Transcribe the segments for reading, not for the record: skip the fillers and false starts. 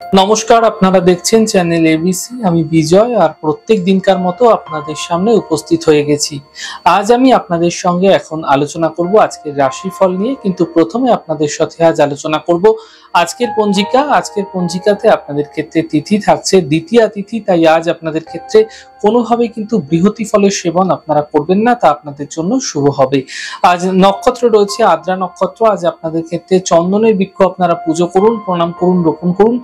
নমস্কার, আপনারা দেখছেন চ্যানেল এবিসি। আমি বিজয়, আর প্রত্যেক দিনকার মতো আপনাদের সামনে উপস্থিত হয়ে গেছি। আজ আমি আপনাদের সঙ্গে এখন আলোচনা করব আজকের রাশিফল নিয়ে, কিন্তু প্রথমে আপনাদের সাথে আজ আলোচনা করব আজকের পঞ্জিকা। আজকের পঞ্জিকাতে আপনাদের ক্ষেত্রে তিথি থাকছে দ্বিতীয়া তিথি, তাই আজ আপনাদের ক্ষেত্রে কোনোভাবে কিন্তু বৃহতি ফলের সেবন আপনারা করবেন না, তা আপনাদের জন্য শুভ হবে। আজ নক্ষত্র রয়েছে আদ্রা নক্ষত্র। আজ আপনাদের ক্ষেত্রে চন্দনের বৃক্ষ আপনারা পুজো করুন, প্রণাম করুন, রোপণ করুন,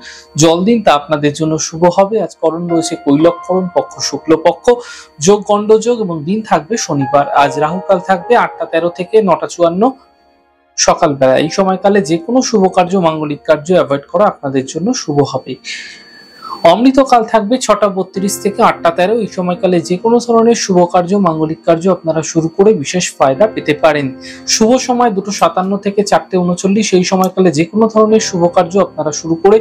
জল দিন, তা আপনাদের জন্য শুভ হবে। আজ করণ রয়েছে কৈলককরণ, পক্ষ শুক্লপক্ষ, যোগ গণ্ডযোগ এবং দিন থাকবে শনিবার। আজ রাহুকাল থাকবে 8টা 13 থেকে 9টা 54 সকালবেলা। এই সময়কালে যে কোনো শুভ কার্য, মাঙ্গলিক কার্য অ্যাভয়েড করা আপনাদের জন্য শুভ হবে। অমৃতকাল থাকবে 6টা 32 থেকে 8টা 13। এই সময়কালে যে কোনো ধরনের শুভ কার্য, মাঙ্গলিক কার্য আপনারা শুরু করে বিশেষ ফায়দা পেতে পারেন। শুভ সময় 2:57 থেকে 4:39। এই সময়কালে যে কোনো ধরনের শুভ কার্য আপনারা শুরু করে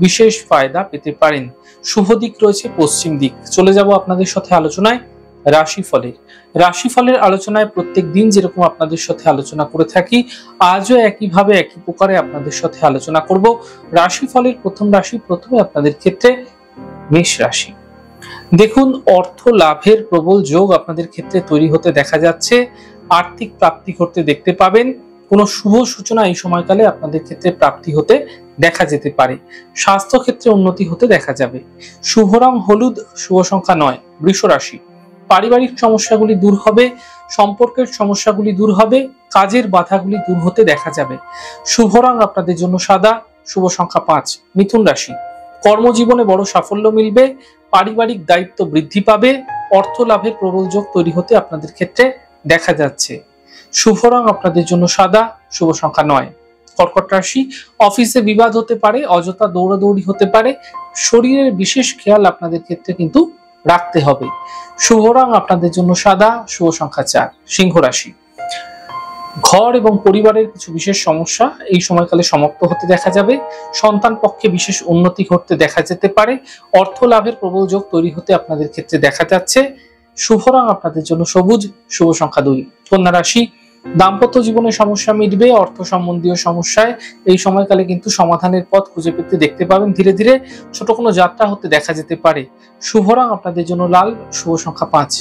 বিশেষ ফায়দা পেতে পারেন। শুভ দিক রয়েছে পশ্চিম দিক। চলে যাব আপনাদের সাথে আলোচনায় রাশিফলের। রাশিফলের আলোচনায় প্রত্যেক দিন যেরকম আপনাদের সাথে আলোচনা করে থাকি, আজও একইভাবে একই প্রকারে আপনাদের সাথে আলোচনা করব। রাশিফলের প্রথম রাশি, প্রথমে আপনাদের ক্ষেত্রে মেষ রাশি। দেখুন, অর্থ লাভের প্রবল যোগ আপনাদের ক্ষেত্রে তৈরি হতে দেখা যাচ্ছে। আর্থিক প্রাপ্তি করতে দেখতে পাবেন। কোনো শুভ সূচনা এই সময়কালে আপনাদের ক্ষেত্রে প্রাপ্তি হতে দেখা যেতে পারে। স্বাস্থ্য ক্ষেত্রে উন্নতি হতে দেখা যাবে। শুভ রং হলুদ, শুভ সংখ্যা 9। বৃষ রাশি। পারিবারিক সমস্যাগুলি দূর হবে, সম্পর্কের সমস্যাগুলি দূর হবে, কাজের বাধাগুলি দূর হতে দেখা যাবে। শুভ রং আপনাদের জন্য সাদা, শুভ সংখ্যা 5। মিথুন রাশি। কর্মজীবনে বড় সাফল্য মিলবে, পারিবারিক দায়িত্ব বৃদ্ধি পাবে, অর্থ লাভের প্রবল যোগ তৈরি হতে আপনাদের ক্ষেত্রে দেখা যাচ্ছে। শুভ রং আপনাদের জন্য সাদা, শুভ সংখ্যা 9। কর্কট রাশি। অফিসে বিবাদ হতে পারে, অযথা দৌড়াদৌড়ি হতে পারে, শরীরের বিশেষ খেয়াল আপনাদের ক্ষেত্রে কিন্তু রাখতে হবে। শুভ রং আপনাদের জন্য সাদা, শুভ সংখ্যা 4। সিংহ রাশি। ঘর এবং পরিবারের কিছু বিশেষ সমস্যা এই সময়কালে সমাপ্ত হতে দেখা যাবে। সন্তান পক্ষে বিশেষ উন্নতি ঘটতে দেখা যেতে পারে। অর্থ লাভের প্রবল যোগ তৈরি হতে আপনাদের ক্ষেত্রে দেখা যাচ্ছে। শুভ রং আপনাদের জন্য সবুজ, শুভ সংখ্যা 2। কন্যা রাশি। দাম্পত্য জীবনে সমস্যা মিটবে, অর্থ সম্বন্ধীয় সমস্যায় এই সময়কালে কিন্তু সমাধানের পথ খুঁজে পেতে দেখতে পাবেন। ধীরে ধীরে ছোট কোনো যাত্রা হতে দেখা যেতে পারে। শুভ রং আপনাদের জন্য লাল, শুভ সংখ্যা 5।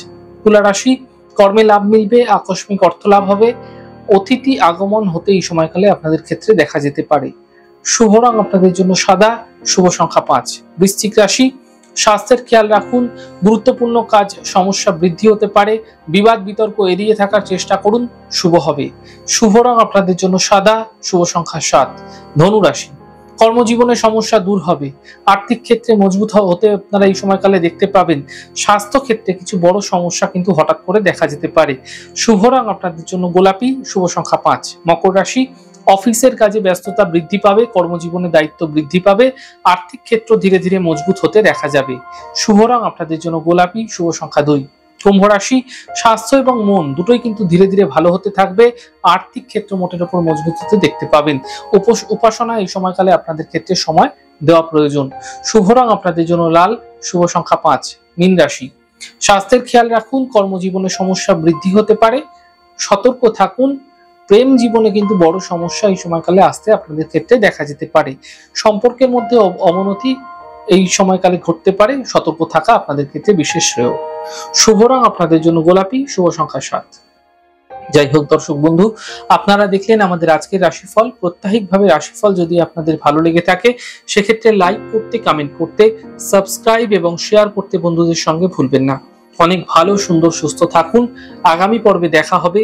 তুলা রাশি। কর্মে লাভ মিলবে, আকস্মিক অর্থ লাভ হবে, অতিথি আগমন হতে এই সময়কালে আপনাদের ক্ষেত্রে দেখা যেতে পারে। শুভ রং আপনাদের জন্য সাদা, শুভ সংখ্যা 5। বৃশ্চিক রাশি। স্বাস্থ্যের খেয়াল রাখুন, গুরুত্বপূর্ণ কাজ সমস্যা বৃদ্ধি হতে পারে, বিবাদ বিতর্ক এড়িয়ে থাকার চেষ্টা করুন, শুভ হবে। শুভ রং আপনাদের জন্য সাদা, শুভ সংখ্যা 7। ধনু রাশি। কর্মজীবনে সমস্যা দূর হবে, আর্থিক ক্ষেত্রে মজবুত হতে আপনারা এই সময়কালে দেখতে পাবেন। স্বাস্থ্য ক্ষেত্রে কিছু বড় সমস্যা কিন্তু হঠাৎ করে দেখা যেতে পারে। শুভ রং আপনাদের জন্য গোলাপি, শুভ সংখ্যা 5। মকর রাশি। অফিসের কাজে ব্যস্ততা বৃদ্ধি পাবে, কর্মজীবনে দায়িত্ব বৃদ্ধি পাবে, আর্থিক ক্ষেত্র ধীরে ধীরে মজবুত হতে দেখা যাবে। শুভ রং আপনাদের জন্য গোলাপি, শুভ সংখ্যা 2। কুম্ভ রাশি। স্বাস্থ্য এবং মন দুটোই কিন্তু ধীরে ধীরে ভালো হতে থাকবে, আর্থিক ক্ষেত্র মোটের উপর মজবুত হতে দেখতে পাবেন। উপাসনা এই সময়কালে আপনাদের ক্ষেত্রে সময় দেওয়া প্রয়োজন। শুভ রং আপনাদের জন্য লাল, শুভ সংখ্যা 5। মীন রাশি। স্বাস্থ্যের খেয়াল রাখুন, কর্মজীবনে সমস্যা বৃদ্ধি হতে পারে, সতর্ক থাকুন। প্রেম জীবনে কিন্তু বড় সমস্যা এই সময়কালে আসতে আপনাদের ক্ষেত্রে দেখা যেতে পারে। সম্পর্কের মধ্যে অবনতি এই সময়কালে ঘটতে পারে, সতর্ক থাকা আপনাদের ক্ষেত্রে বিশেষ শ্রেয়। শুভ রং আপনাদের জন্য গোলাপি, শুভ সংখ্যা 7। যাই হোক দর্শক বন্ধু, আপনারা দেখলেন আমাদের আজকের রাশিফল। প্রত্যাহিকভাবে রাশিফল যদি আপনাদের ভালো লেগে থাকে, সেক্ষেত্রে লাইক করতে, কমেন্ট করতে, সাবস্ক্রাইব এবং শেয়ার করতে বন্ধুদের সঙ্গে ভুলবেন না। অনেক ভালো, সুন্দর, সুস্থ থাকুন। আগামী পর্বে দেখা হবে।